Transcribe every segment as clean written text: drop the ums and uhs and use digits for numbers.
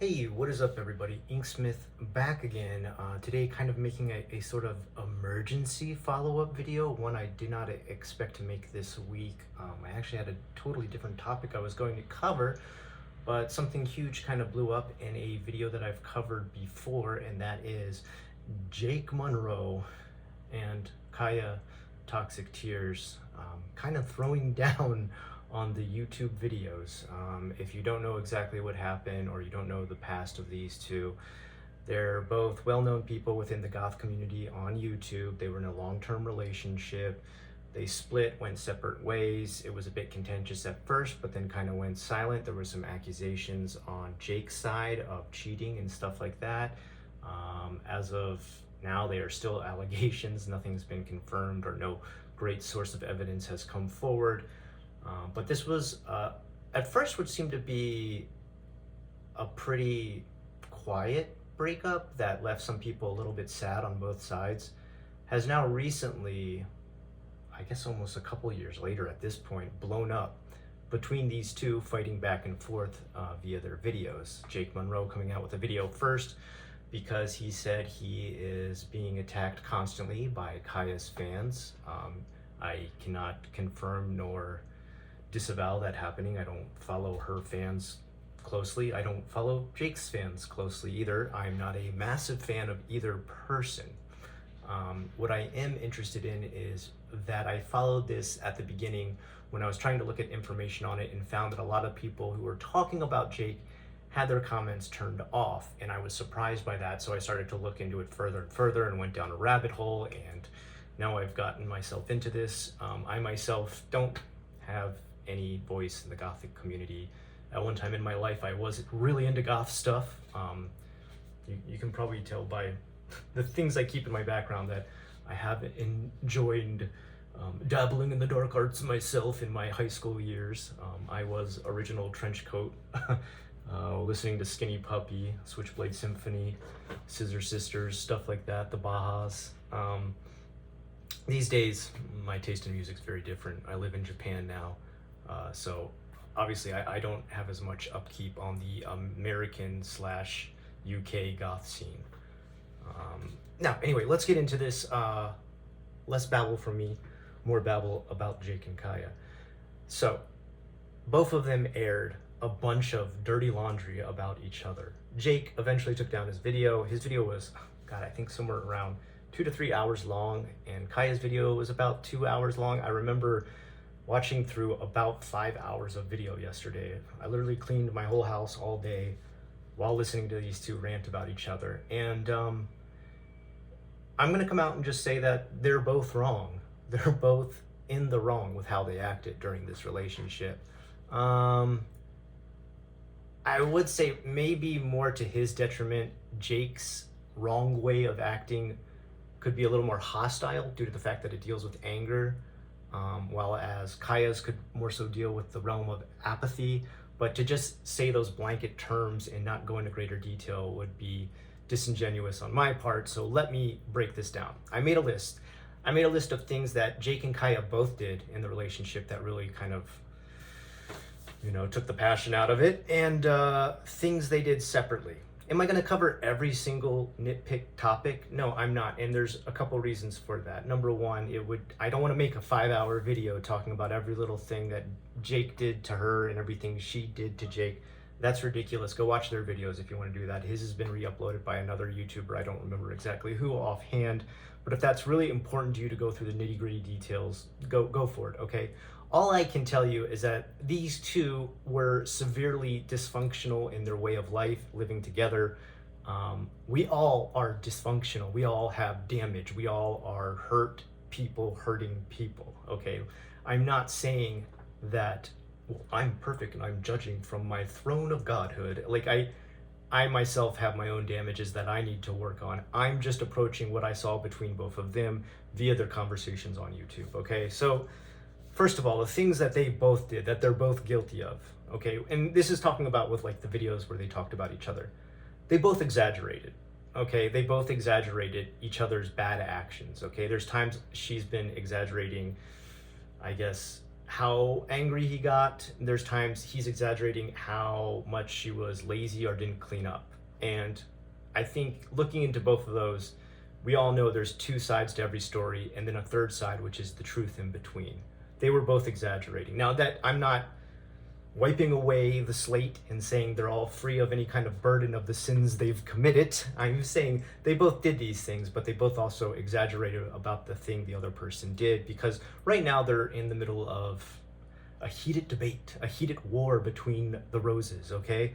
Hey, what is up everybody? Inksmith back again. Today kind of making a sort of emergency follow-up video, one I did not expect to make this week. I actually had a totally different topic I was going to cover, but something huge kind of blew up in a video that I've covered before, and that is Jake Monroe and Kaya Toxic Tears kind of throwing down on the YouTube videos. If you don't know exactly what happened or you don't know the past of these two, they're both well-known people within the goth community on YouTube. They were in a long-term relationship. They split, went separate ways. It was a bit contentious at first, but then kind of went silent. There were some accusations on Jake's side of cheating and stuff like that. As of now, they are still allegations. Nothing's been confirmed or no great source of evidence has come forward. But this was, at first, what seemed to be a pretty quiet breakup that left some people a little bit sad on both sides, has now recently, I guess almost a couple years later at this point, blown up between these two fighting back and forth via their videos. Jake Monroe coming out with a video first because he said he is being attacked constantly by Kaya's fans. I cannot confirm nor disavow that happening. I don't follow her fans closely. I don't follow Jake's fans closely either. I'm not a massive fan of either person. What I am interested in is that I followed this at the beginning when I was trying to look at information on it and found that a lot of people who were talking about Jake had their comments turned off, and I was surprised by that. So I started to look into it further and further and went down a rabbit hole, and now I've gotten myself into this. I myself don't have any voice in the gothic community. At one time in my life, I was really into goth stuff. You can probably tell by the things I keep in my background that I have enjoyed dabbling in the dark arts myself in my high school years. I was original Trenchcoat, listening to Skinny Puppy, Switchblade Symphony, Scissor Sisters, stuff like that, the Bahas. These days, my taste in music is very different. I live in Japan now. So obviously I don't have as much upkeep on the American / UK goth scene. Now, anyway, let's get into this. Less babble from me, more babble about Jake and Kaya. So both of them aired a bunch of dirty laundry about each other. Jake eventually took down his video. His video was, God, I think somewhere around 2 to 3 hours long, and Kaya's video was about 2 hours long. I remember watching through about 5 hours of video yesterday. I literally cleaned my whole house all day while listening to these two rant about each other. And I'm gonna come out and just say that they're both wrong. They're both in the wrong with how they acted during this relationship. I would say maybe more to his detriment, Jake's wrong way of acting could be a little more hostile due to the fact that it deals with anger. While as Kaya's could more so deal with the realm of apathy. But to just say those blanket terms and not go into greater detail would be disingenuous on my part, so let me break this down. I made a list. I made a list of things that Jake and Kaya both did in the relationship that really kind of, took the passion out of it, and things they did separately. Am I going to cover every single nitpick topic? No, I'm not, and there's a couple reasons for that. Number one, I don't want to make a 5-hour video talking about every little thing that Jake did to her and everything she did to Jake. That's ridiculous. Go watch their videos if you want to do that. His has been re-uploaded by another YouTuber. I don't remember exactly who offhand, but if that's really important to you to go through the nitty-gritty details, go for it, okay? All I can tell you is that these two were severely dysfunctional in their way of life, living together. We all are dysfunctional. We all have damage. We all are hurt people hurting people, okay? I'm not saying that, well, I'm perfect and I'm judging from my throne of godhood. Like I myself have my own damages that I need to work on. I'm just approaching what I saw between both of them via their conversations on YouTube, okay? So, first of all, the things that they both did, that they're both guilty of, okay? And this is talking about with like the videos where they talked about each other. They both exaggerated, okay? They both exaggerated each other's bad actions, okay? There's times she's been exaggerating, I guess, how angry he got. There's times he's exaggerating how much she was lazy or didn't clean up. And I think looking into both of those, we all know there's two sides to every story, and then a third side, which is the truth in between. They were both exaggerating. Now, that I'm not wiping away the slate and saying they're all free of any kind of burden of the sins they've committed. I'm saying they both did these things, but they both also exaggerated about the thing the other person did, because right now they're in the middle of a heated debate, a heated war between the roses, okay?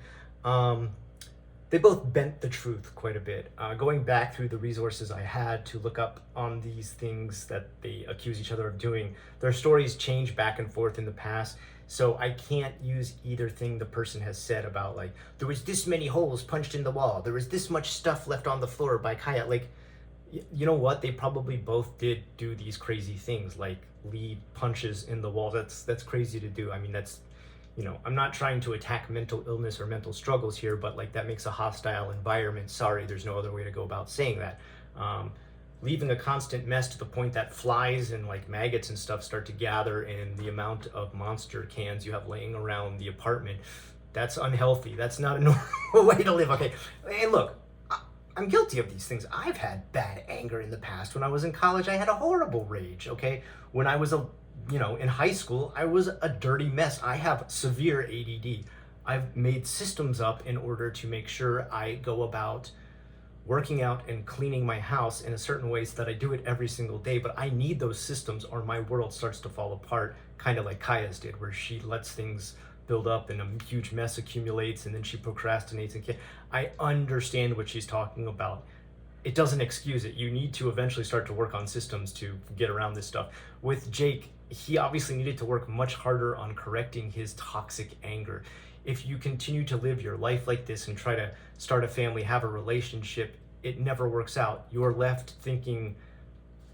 They both bent the truth quite a bit. Going back through the resources I had to look up on these things that they accuse each other of doing, their stories change back and forth in the past. So I can't use either thing the person has said about, like, there was this many holes punched in the wall, there was this much stuff left on the floor by Kaya. Like, you know what? They probably both did do these crazy things, like leave punches in the wall. That's crazy to do. I mean, that's, you know, I'm not trying to attack mental illness or mental struggles here, but like that makes a hostile environment. Sorry, there's no other way to go about saying that. Leaving a constant mess to the point that flies and like maggots and stuff start to gather in the amount of Monster cans you have laying around the apartment. That's unhealthy. That's not a normal way to live. Okay, and look, I'm guilty of these things. I've had bad anger in the past. When I was in college, I had a horrible rage, okay? When I was in high school, I was a dirty mess. I have severe ADD. I've made systems up in order to make sure I go about working out and cleaning my house in a certain way so that I do it every single day. But I need those systems or my world starts to fall apart, kind of like Kaya's did, where she lets things build up and a huge mess accumulates and then she procrastinates. And I understand what she's talking about. It doesn't excuse it. You need to eventually start to work on systems to get around this stuff. With Jake, he obviously needed to work much harder on correcting his toxic anger. If you continue to live your life like this and try to start a family, have a relationship, it never works out. You're left thinking,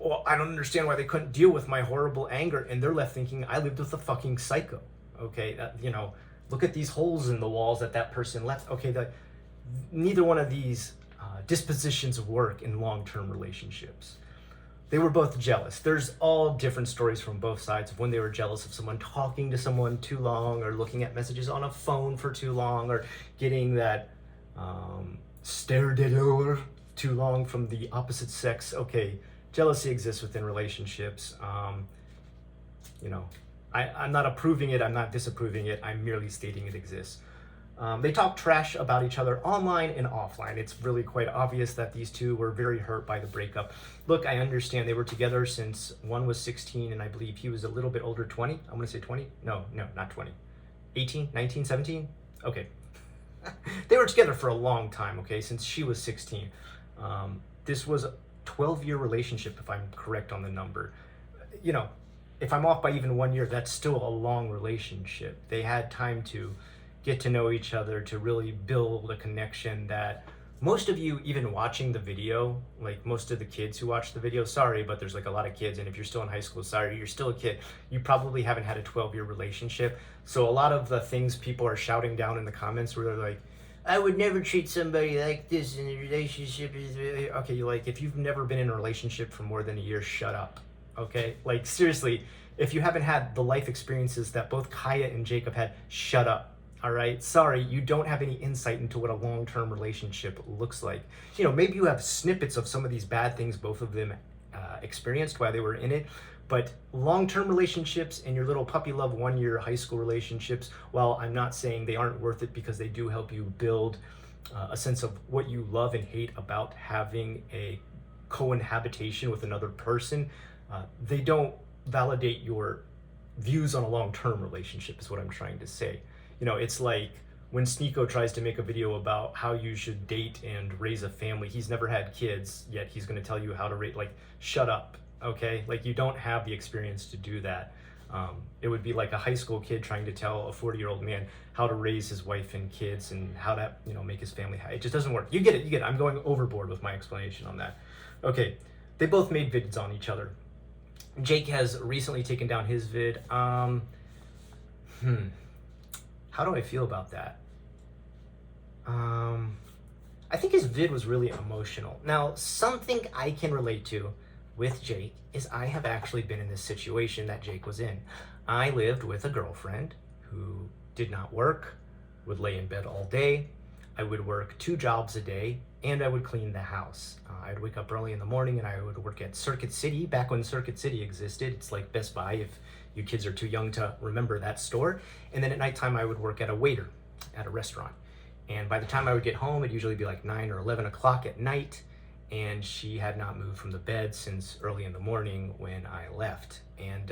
well, I don't understand why they couldn't deal with my horrible anger. And they're left thinking, I lived with a fucking psycho. Okay, look at these holes in the walls that person left. Okay, neither one of these dispositions work in long-term relationships. They were both jealous. There's all different stories from both sides of when they were jealous of someone talking to someone too long or looking at messages on a phone for too long or getting that stare dead over too long from the opposite sex. Okay, jealousy exists within relationships. I'm not approving it, I'm not disapproving it, I'm merely stating it exists. They talk trash about each other online and offline. It's really quite obvious that these two were very hurt by the breakup. Look, I understand they were together since one was 16 and I believe he was a little bit older, 20. I'm gonna say 20. No, not 20. 18, 19, 17? Okay. They were together for a long time, okay, since she was 16. This was a 12-year relationship, if I'm correct on the number. You know, if I'm off by even 1 year, that's still a long relationship. They had time to get to know each other, to really build a connection that most of you, even watching the video, like most of the kids who watch the video, sorry, but there's like a lot of kids, and if you're still in high school, sorry, you're still a kid. You probably haven't had a 12-year relationship. So a lot of the things people are shouting down in the comments where they're like, I would never treat somebody like this in a relationship. Okay, like, if you've never been in a relationship for more than a year, shut up, okay? Like, seriously, if you haven't had the life experiences that both Kaya and Jacob had, shut up. All right, sorry, you don't have any insight into what a long-term relationship looks like. You know, maybe you have snippets of some of these bad things both of them experienced while they were in it, but long-term relationships and your little puppy love 1-year high school relationships, while I'm not saying they aren't worth it because they do help you build a sense of what you love and hate about having a cohabitation with another person, they don't validate your views on a long-term relationship is what I'm trying to say. You know, it's like when Sneeko tries to make a video about how you should date and raise a family. He's never had kids, yet he's going to tell you how to raise. Like, shut up, okay? Like, you don't have the experience to do that. It would be like a high school kid trying to tell a 40-year-old man how to raise his wife and kids and how to, make his family happy. It just doesn't work. You get it. I'm going overboard with my explanation on that. Okay, they both made vids on each other. Jake has recently taken down his vid. How do I feel about that? I think his vid was really emotional. Now, something I can relate to, with Jake is I have actually been in this situation that Jake was in. I lived with a girlfriend who did not work, would lay in bed all day. I would work 2 jobs a day, and I would clean the house. I'd wake up early in the morning and I would work at Circuit City, back when Circuit City existed. It's like Best Buy if you kids are too young to remember that store. And then at nighttime, I would work at a waiter at a restaurant. And by the time I would get home, it'd usually be like 9 or 11 o'clock at night. And she had not moved from the bed since early in the morning when I left. And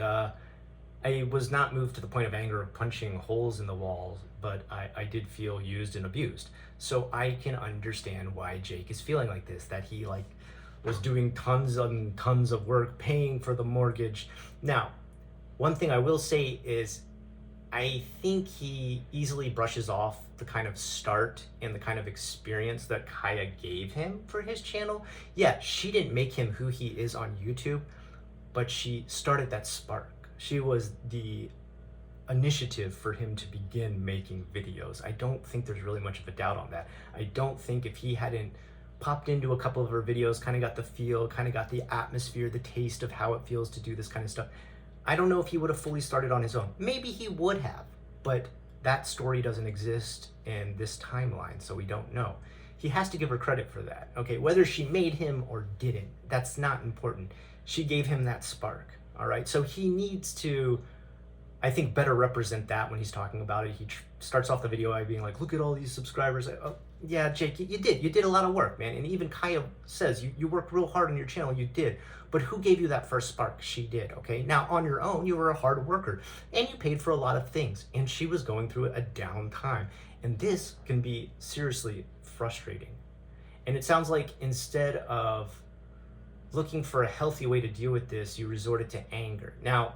I was not moved to the point of anger of punching holes in the walls, but I did feel used and abused. So I can understand why Jake is feeling like this, that he like was doing tons and tons of work, paying for the mortgage. Now, one thing I will say is I think he easily brushes off the kind of start and the kind of experience that Kaya gave him for his channel. Yeah, she didn't make him who he is on YouTube, but she started that spark. She was the initiative for him to begin making videos. I don't think there's really much of a doubt on that. I don't think if he hadn't popped into a couple of her videos, kind of got the feel, kind of got the atmosphere, the taste of how it feels to do this kind of stuff, I don't know if he would have fully started on his own. Maybe he would have, but that story doesn't exist in this timeline, so we don't know. He has to give her credit for that. Okay, whether she made him or didn't, that's not important. She gave him that spark, all right? So he needs to, I think, better represent that when he's talking about it. He starts off the video by being like, look at all these subscribers. Oh, yeah, Jake, you did a lot of work, man. And even Kaya says, you worked real hard on your channel, you did. But who gave you that first spark? She did, okay? Now, on your own, you were a hard worker, and you paid for a lot of things, and she was going through a down time. And this can be seriously frustrating. And it sounds like instead of looking for a healthy way to deal with this, you resorted to anger. Now,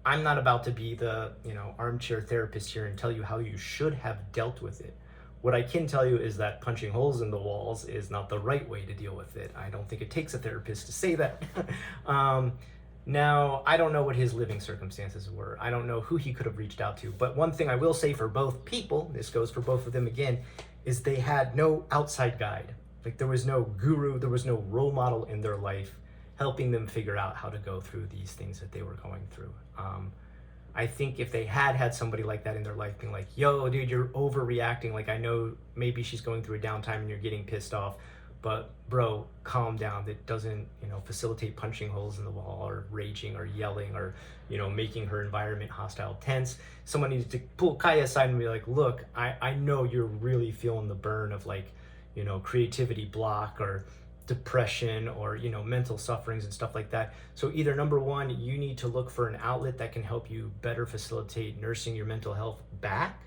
I'm not about to be the, armchair therapist here and tell you how you should have dealt with it. What I can tell you is that punching holes in the walls is not the right way to deal with it. I don't think it takes a therapist to say that. Now, I don't know what his living circumstances were. I don't know who he could have reached out to. But one thing I will say for both people, this goes for both of them again, is they had no outside guide. Like there was no guru, there was no role model in their life helping them figure out how to go through these things that they were going through. I think if they had somebody like that in their life being like, yo, dude, you're overreacting. Like, I know maybe she's going through a downtime and you're getting pissed off, but bro, calm down. That doesn't, facilitate punching holes in the wall or raging or yelling or, making her environment hostile, tense. Someone needs to pull Kaya aside and be like, look, I know you're really feeling the burn of like, creativity block or depression or mental sufferings and stuff like that. So either number one, you need to look for an outlet that can help you better facilitate nursing your mental health back,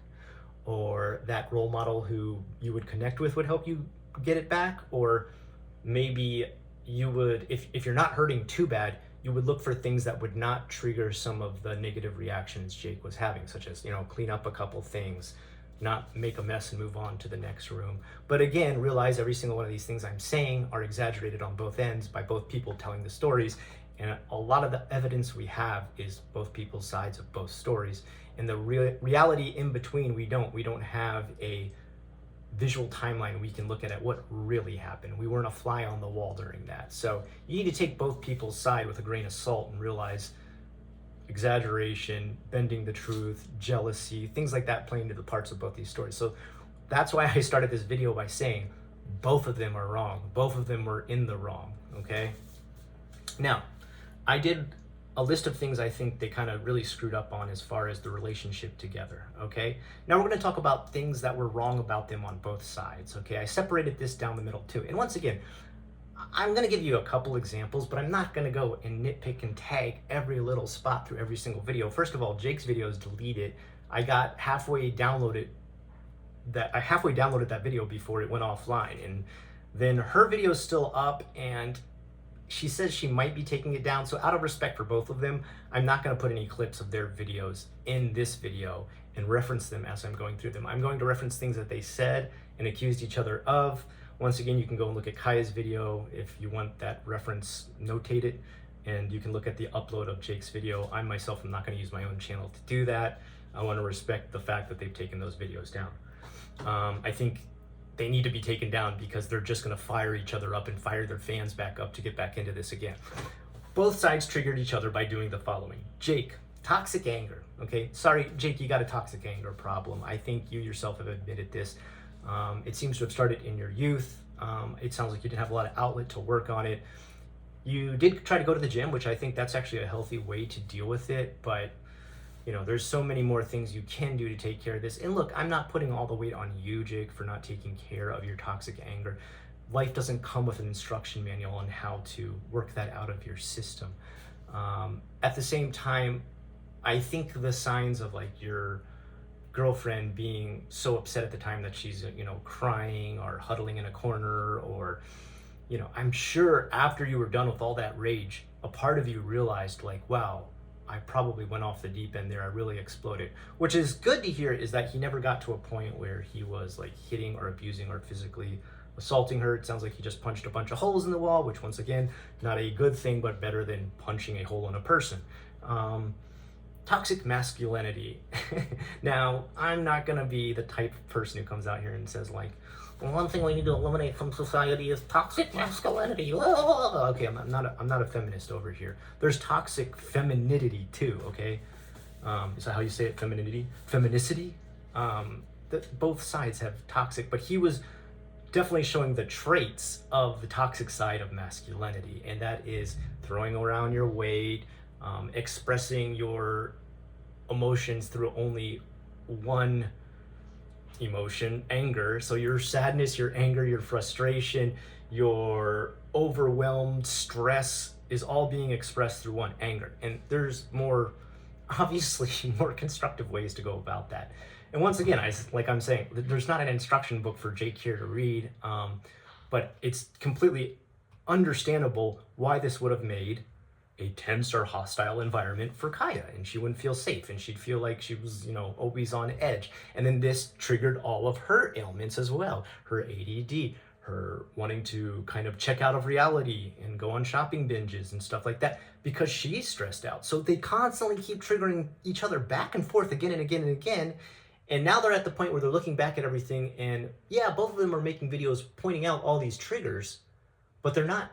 or that role model who you would connect with would help you get it back, or maybe you would, if you're not hurting too bad, you would look for things that would not trigger some of the negative reactions Jake was having, such as clean up a couple things, not make a mess and move on to the next room. But again, realize every single one of these things I'm saying are exaggerated on both ends by both people telling the stories. And a lot of the evidence we have is both people's sides of both stories. And the reality in between, we don't have a visual timeline we can look at what really happened. We weren't a fly on the wall during that. So you need to take both people's side with a grain of salt and realize exaggeration, bending the truth, jealousy, things like that play into the parts of both these stories. So that's why I started this video by saying both of them are wrong. Both of them were in the wrong, okay? Now, I did a list of things I think they kind of really screwed up on as far as the relationship together, okay? Now we're gonna talk about things that were wrong about them on both sides, okay? I separated this down the middle too. And once again, I'm gonna give you a couple examples, but I'm not gonna go and nitpick and tag every little spot through every single video. First of all, Jake's video is deleted. I got halfway downloaded that video before it went offline, and then her video is still up, and she says she might be taking it down. So out of respect for both of them, I'm not gonna put any clips of their videos in this video and reference them as I'm going through them. I'm going to reference things that they said and accused each other of. Once again, you can go and look at Kaya's video if you want that reference notated, and you can look at the upload of Jake's video. I myself am not going to use my own channel to do that. I want to respect the fact that they've taken those videos down. I think they need to be taken down because they're just going to fire each other up and fire their fans back up to get back into this again. Both sides triggered each other by doing the following. Jake, toxic anger. Okay, sorry, Jake, you got a toxic anger problem. I think you yourself have admitted this. It seems to have started in your youth. It sounds like you didn't have a lot of outlet to work on it. You did try to go to the gym, which I think that's actually a healthy way to deal with it, but you know, there's so many more things you can do to take care of this. And look, I'm not putting all the weight on you, Jake, for not taking care of your toxic anger. Life doesn't come with an instruction manual on how to work that out of your system. At the same time, I think the signs of like your girlfriend being so upset at the time that she's, you know, crying or huddling in a corner, or, you know, I'm sure after you were done with all that rage, a part of you realized like, wow, I probably went off the deep end there. I really exploded. Which is good to hear, is that he never got to a point where he was like hitting or abusing or physically assaulting her. It sounds like he just punched a bunch of holes in the wall, which once again, not a good thing, but better than punching a hole in a person. Toxic masculinity. Now, I'm not gonna be the type of person who comes out here and says like, well, one thing we need to eliminate from society is toxic masculinity. Okay, I'm not a feminist over here. There's toxic femininity too. Okay, is that how you say it? Femininity, feminicity. Both sides have toxic, but he was definitely showing the traits of the toxic side of masculinity, and that is throwing around your weight, expressing your emotions through only one emotion, anger. So your sadness, your anger, your frustration, your overwhelmed stress is all being expressed through one, anger. And there's more, obviously, more constructive ways to go about that. And once again, I'm saying, there's not an instruction book for Jake here to read, but it's completely understandable why this would have made a tense or hostile environment for Kaya, and she wouldn't feel safe, and she'd feel like she was, you know, always on edge. And then this triggered all of her ailments as well, her ADD, her wanting to kind of check out of reality and go on shopping binges and stuff like that because she's stressed out. So they constantly keep triggering each other back and forth again and again and again. And now they're at the point where they're looking back at everything, and yeah, both of them are making videos pointing out all these triggers, but they're not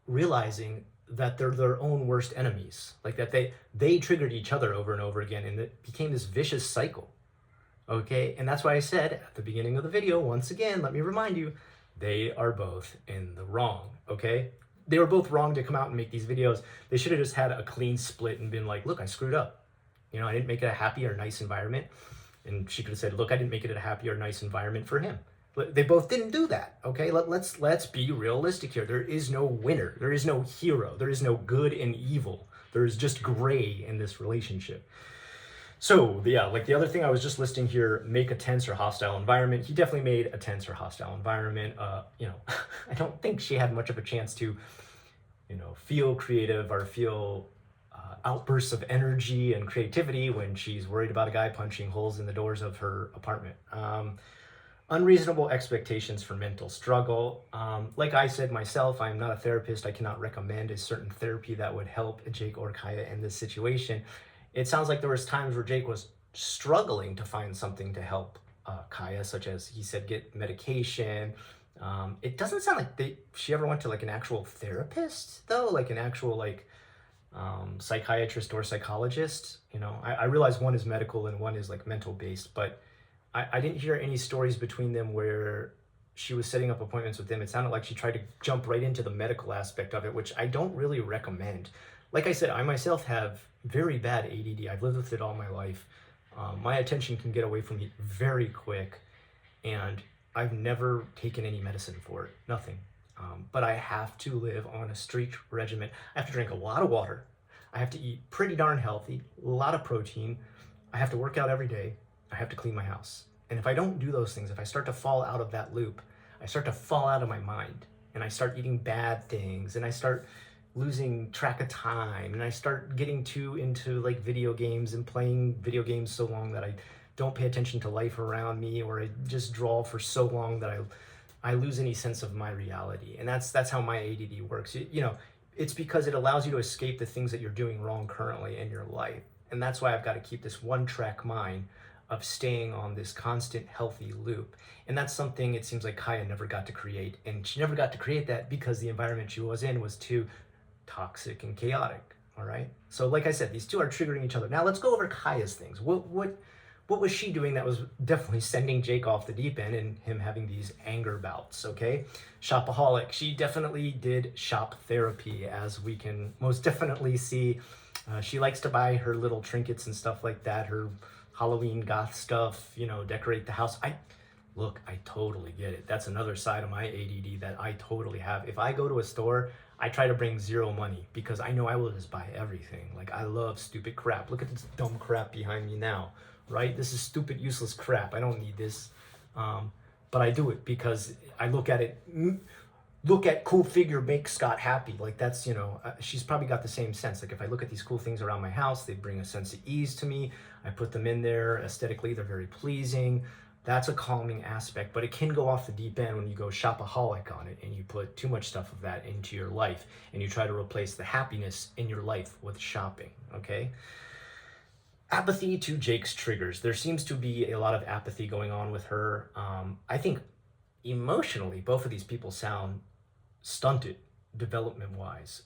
realizing that they're their own worst enemies. Like that they triggered each other over and over again, and it became this vicious cycle. Okay, and that's why I said at the beginning of the video, once again, let me remind you, they are both in the wrong, okay? They were both wrong to come out and make these videos. They should have just had a clean split and been like, look, I screwed up. You know, I didn't make it a happy or nice environment. And she could have said, look, I didn't make it a happy or nice environment for him. But they both didn't do that, okay? Let's be realistic here. There is no winner. There is no hero. There is no good and evil. There is just gray in this relationship. So, yeah, like the other thing I was just listing here, make a tense or hostile environment. He definitely made a tense or hostile environment. You know, I don't think she had much of a chance to, you know, feel creative or feel outbursts of energy and creativity when she's worried about a guy punching holes in the doors of her apartment. Unreasonable expectations for mental struggle. Like I said myself, I'm not a therapist. I cannot recommend a certain therapy that would help Jake or Kaya in this situation. It sounds like there was times where Jake was struggling to find something to help Kaya, such as he said, get medication. It doesn't sound like she ever went to like an actual therapist though, like an actual like psychiatrist or psychologist. You know, I realize one is medical and one is like mental based, but I didn't hear any stories between them where she was setting up appointments with them. It sounded like she tried to jump right into the medical aspect of it, which I don't really recommend. Like I said, I myself have very bad ADD. I've lived with it all my life. My attention can get away from me very quick, and I've never taken any medicine for it, nothing. But I have to live on a strict regimen. I have to drink a lot of water. I have to eat pretty darn healthy, a lot of protein. I have to work out every day. I have to clean my house. And if I don't do those things, if I start to fall out of that loop, I start to fall out of my mind, and I start eating bad things, and I start losing track of time, and I start getting too into like video games and playing video games so long that I don't pay attention to life around me, or I just draw for so long that I lose any sense of my reality. And that's how my ADD works. You know, it's because it allows you to escape the things that you're doing wrong currently in your life. And that's why I've got to keep this one track mind of staying on this constant healthy loop. And that's something it seems like Kaya never got to create. And she never got to create that because the environment she was in was too toxic and chaotic. All right. So like I said, these two are triggering each other. Now let's go over Kaya's things. What was she doing that was definitely sending Jake off the deep end and him having these anger bouts, okay? Shopaholic. She definitely did shop therapy, as we can most definitely see. She likes to buy her little trinkets and stuff like that, her Halloween goth stuff, you know, decorate the house. I totally get it. That's another side of my ADD that I totally have. If I go to a store, I try to bring zero money because I know I will just buy everything. Like, I love stupid crap. Look at this dumb crap behind me now, right? This is stupid, useless crap. I don't need this. But I do it because I look at it, look at cool figure, make Scott happy. Like, that's, you know, she's probably got the same sense. Like, if I look at these cool things around my house, they bring a sense of ease to me. I put them in there aesthetically, they're very pleasing. That's a calming aspect, but it can go off the deep end when you go shopaholic on it and you put too much stuff of that into your life and you try to replace the happiness in your life with shopping, okay? Apathy to Jake's triggers. There seems to be a lot of apathy going on with her. I think emotionally, both of these people sound stunted development-wise.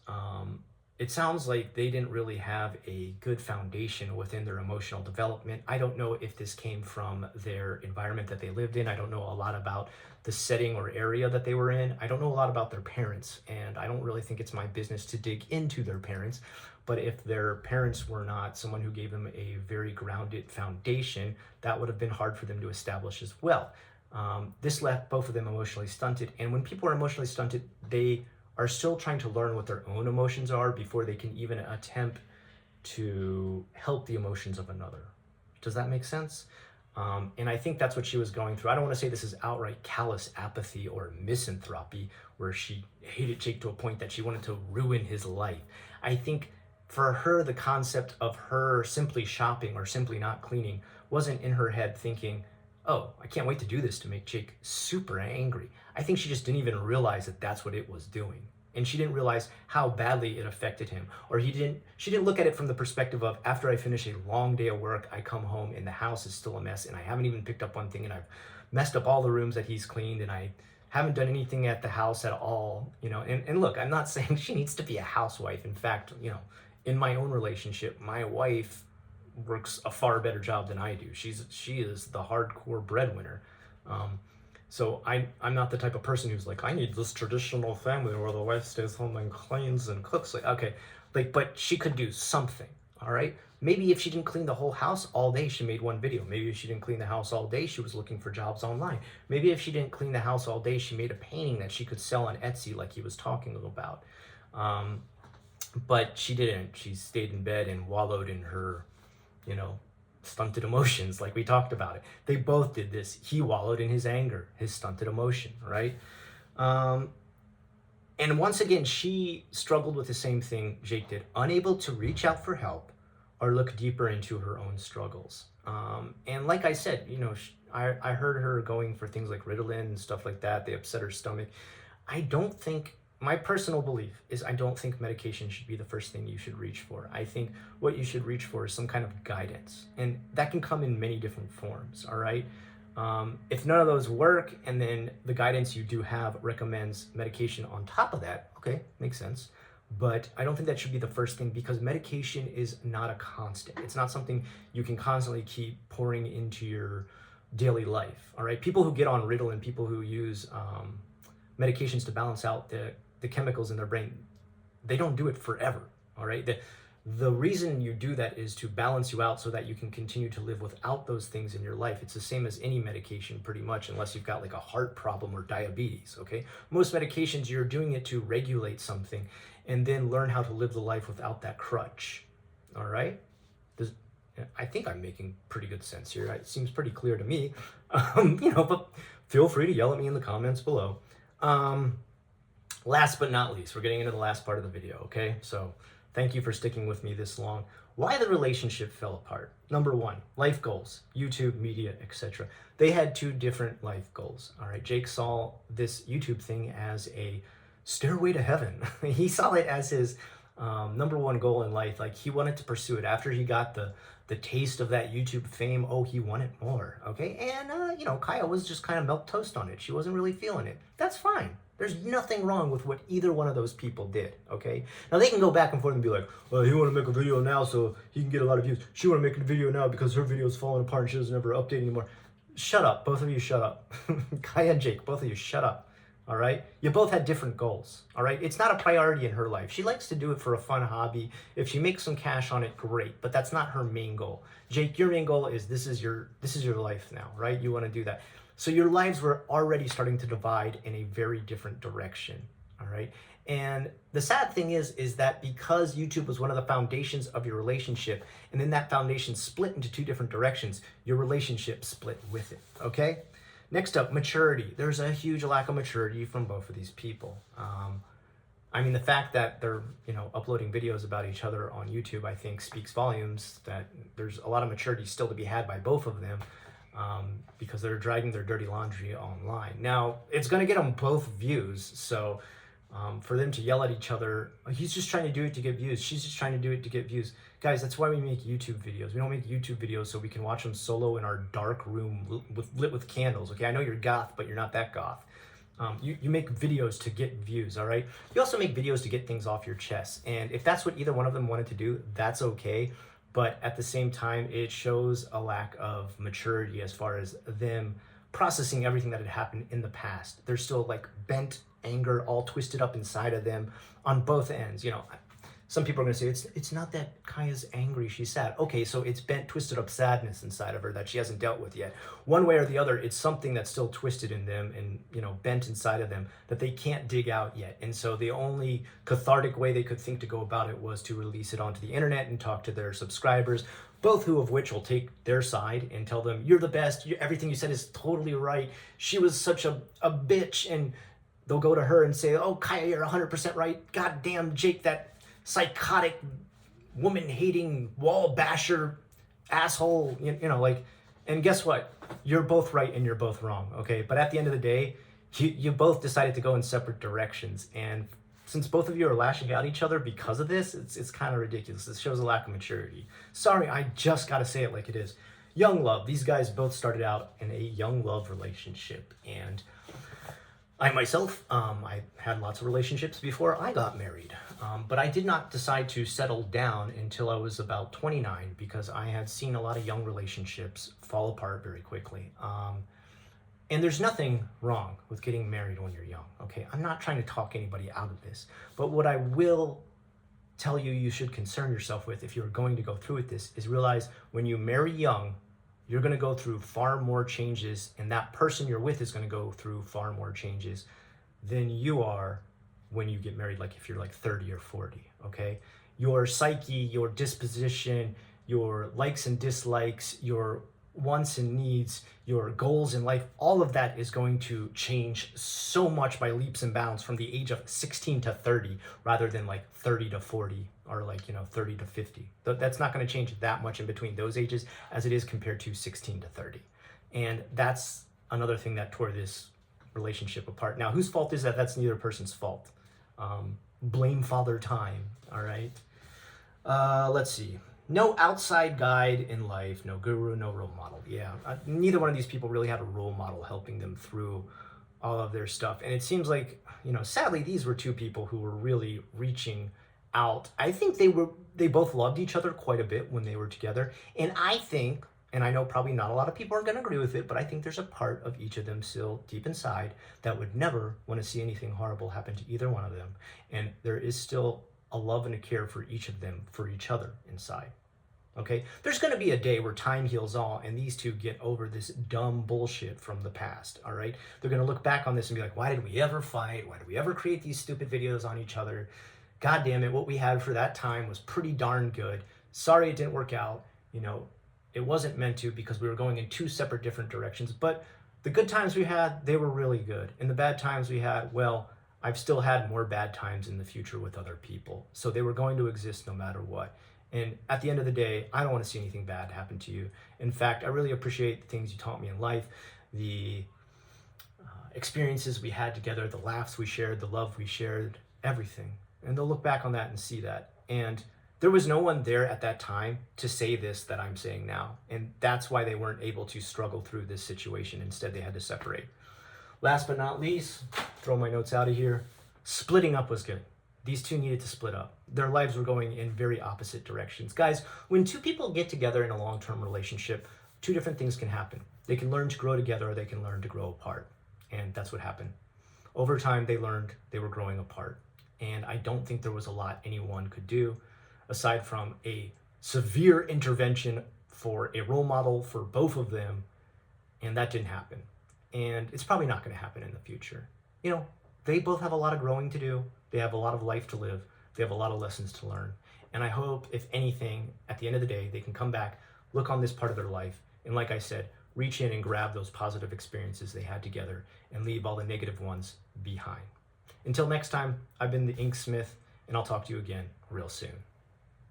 It sounds like they didn't really have a good foundation within their emotional development. I don't know if this came from their environment that they lived in. I don't know a lot about the setting or area that they were in. I don't know a lot about their parents, and I don't really think it's my business to dig into their parents. But if their parents were not someone who gave them a very grounded foundation, that would have been hard for them to establish as well. This left both of them emotionally stunted. And when people are emotionally stunted, they are still trying to learn what their own emotions are before they can even attempt to help the emotions of another. Does that make sense? And I think that's what she was going through. I don't want to say this is outright callous apathy or misanthropy, where she hated Jake to a point that she wanted to ruin his life. I think for her, the concept of her simply shopping or simply not cleaning wasn't in her head thinking, oh, I can't wait to do this to make Jake super angry. I think she just didn't even realize that that's what it was doing. And she didn't realize how badly it affected him. Or she didn't look at it from the perspective of, after I finish a long day of work, I come home and the house is still a mess and I haven't even picked up one thing and I've messed up all the rooms that he's cleaned and I haven't done anything at the house at all. You know, and look, I'm not saying she needs to be a housewife. In fact, you know, in my own relationship, my wife works a far better job than I do. She is the hardcore breadwinner. So I'm not the type of person who's like, I need this traditional family where the wife stays home and cleans and cooks. Like, okay, like, but she could do something, all right? Maybe if she didn't clean the whole house all day, she made one video. Maybe if she didn't clean the house all day, she was looking for jobs online. Maybe if she didn't clean the house all day, she made a painting that she could sell on Etsy like he was talking about. But she didn't. She stayed in bed and wallowed in her, you know, stunted emotions, like we talked about it. They both did this. He wallowed in his anger, his stunted emotion, right? And once again, she struggled with the same thing Jake did, unable to reach out for help or look deeper into her own struggles. And like I said, you know, I heard her going for things like Ritalin and stuff like that. They upset her stomach. I don't think, my personal belief is I don't think medication should be the first thing you should reach for. I think what you should reach for is some kind of guidance. And that can come in many different forms, all right? If none of those work and then the guidance you do have recommends medication on top of that, okay, makes sense. But I don't think that should be the first thing because medication is not a constant. It's not something you can constantly keep pouring into your daily life, all right? People who get on Ritalin, people who use medications to balance out the chemicals in their brain, they don't do it forever, all right? The reason you do that is to balance you out so that you can continue to live without those things in your life. It's the same as any medication pretty much, unless you've got like a heart problem or diabetes, okay? Most medications, you're doing it to regulate something and then learn how to live the life without that crutch, all right? I think I'm making pretty good sense here. It seems pretty clear to me, you know, but feel free to yell at me in the comments below. Last but not least, we're getting into the last part of the video, okay? So thank you for sticking with me this long. Why the relationship fell apart. Number one, life goals, YouTube, media, etc. They had two different life goals, all right? Jake saw this YouTube thing as a stairway to heaven. He saw it as his number one goal in life. Like, he wanted to pursue it after he got the the taste of that YouTube fame, oh, he wanted more, okay? And, you know, Kaya was just kind of milk toast on it. She wasn't really feeling it. That's fine. There's nothing wrong with what either one of those people did, okay? Now, they can go back and forth and be like, well, he want to make a video now so he can get a lot of views. She want to make a video now because her video's falling apart and she doesn't ever update anymore. Shut up. Both of you shut up. Kaya and Jake, both of you shut up, all right? You both had different goals, all right? It's not a priority in her life. She likes to do it for a fun hobby. If she makes some cash on it, great, but that's not her main goal. Jake, your main goal is this is your life now, right? You want to do that. So your lives were already starting to divide in a very different direction, all right? And the sad thing is that because YouTube was one of the foundations of your relationship, and then that foundation split into two different directions, your relationship split with it, okay? Next up, maturity. There's a huge lack of maturity from both of these people. I mean, the fact that they're, you know, uploading videos about each other on YouTube, I think speaks volumes that there's a lot of maturity still to be had by both of them. Because they're dragging their dirty laundry online. Now, it's going to get them both views, so for them to yell at each other, he's just trying to do it to get views, she's just trying to do it to get views. Guys, that's why we make YouTube videos. We don't make YouTube videos so we can watch them solo in our dark room lit with candles, okay? I know you're goth, but you're not that goth. You make videos to get views, all right? You also make videos to get things off your chest, and if that's what either one of them wanted to do, that's okay. But at the same time, it shows a lack of maturity as far as them processing everything that had happened in the past. There's still like bent anger all twisted up inside of them on both ends. You know, some people are gonna say, it's not that Kaya's angry, she's sad. Okay, so it's bent, twisted up sadness inside of her that she hasn't dealt with yet. One way or the other, it's something that's still twisted in them and, you know, bent inside of them that they can't dig out yet. And so the only cathartic way they could think to go about it was to release it onto the internet and talk to their subscribers, both of which will take their side and tell them, you're the best, everything you said is totally right, she was such a bitch, and they'll go to her and say, oh, Kaya, you're 100% right, god damn Jake, that psychotic, woman-hating, wall basher, asshole, you know, like, and guess what? You're both right and you're both wrong, okay? But at the end of the day, you both decided to go in separate directions, and since both of you are lashing out at each other because of this, it's kind of ridiculous. It shows a lack of maturity. Sorry, I just gotta say it like it is. Young love. These guys both started out in a young love relationship, and I myself, I had lots of relationships before I got married, but I did not decide to settle down until I was about 29 because I had seen a lot of young relationships fall apart very quickly. And there's nothing wrong with getting married when you're young, okay? I'm not trying to talk anybody out of this, but what I will tell you you should concern yourself with if you're going to go through with this is realize when you marry young, you're going to go through far more changes, and that person you're with is going to go through far more changes than you are when you get married, like if you're like 30 or 40, okay? Your psyche, your disposition, your likes and dislikes, your wants and needs, your goals in life, all of that is going to change so much by leaps and bounds from the age of 16 to 30 rather than like 30 to 40 or like, you know, 30 to 50. That's not going to change that much in between those ages as it is compared to 16 to 30. And that's another thing that tore this relationship apart. Now, whose fault is that? That's neither person's fault. Blame Father Time, all right? Let's see. No outside guide in life, no guru, no role model. Yeah, neither one of these people really had a role model helping them through all of their stuff. And it seems like, you know, sadly, these were two people who were really reaching out. I think they both loved each other quite a bit when they were together. And I think, and I know probably not a lot of people are going to agree with it, but I think there's a part of each of them still deep inside that would never want to see anything horrible happen to either one of them. And there is still a love and a care for each of them, for each other inside. Okay? There's going to be a day where time heals all and these two get over this dumb bullshit from the past, all right? They're going to look back on this and be like, why did we ever fight? Why did we ever create these stupid videos on each other? God damn it, what we had for that time was pretty darn good. Sorry it didn't work out. You know, it wasn't meant to because we were going in two separate different directions. But the good times we had, they were really good. And the bad times we had, well, I've still had more bad times in the future with other people. So they were going to exist no matter what. And at the end of the day, I don't want to see anything bad happen to you. In fact, I really appreciate the things you taught me in life, the experiences we had together, the laughs we shared, the love we shared, everything. And they'll look back on that and see that. And There was no one there at that time to say this that I'm saying now. And that's why they weren't able to struggle through this situation. Instead, they had to separate. Last but not least, throw my notes out of here. Splitting up was good. These two needed to split up. Their lives were going in very opposite directions. Guys, when two people get together in a long-term relationship, two different things can happen. They can learn to grow together, or they can learn to grow apart. And that's what happened. Over time, they learned they were growing apart. And I don't think there was a lot anyone could do aside from a severe intervention for a role model for both of them. And that didn't happen. And it's probably not going to happen in the future. You know, they both have a lot of growing to do. They have a lot of life to live. They have a lot of lessons to learn. And I hope, if anything, at the end of the day, they can come back, look on this part of their life, and like I said, reach in and grab those positive experiences they had together and leave all the negative ones behind. Until next time, I've been the Inksmith, and I'll talk to you again real soon.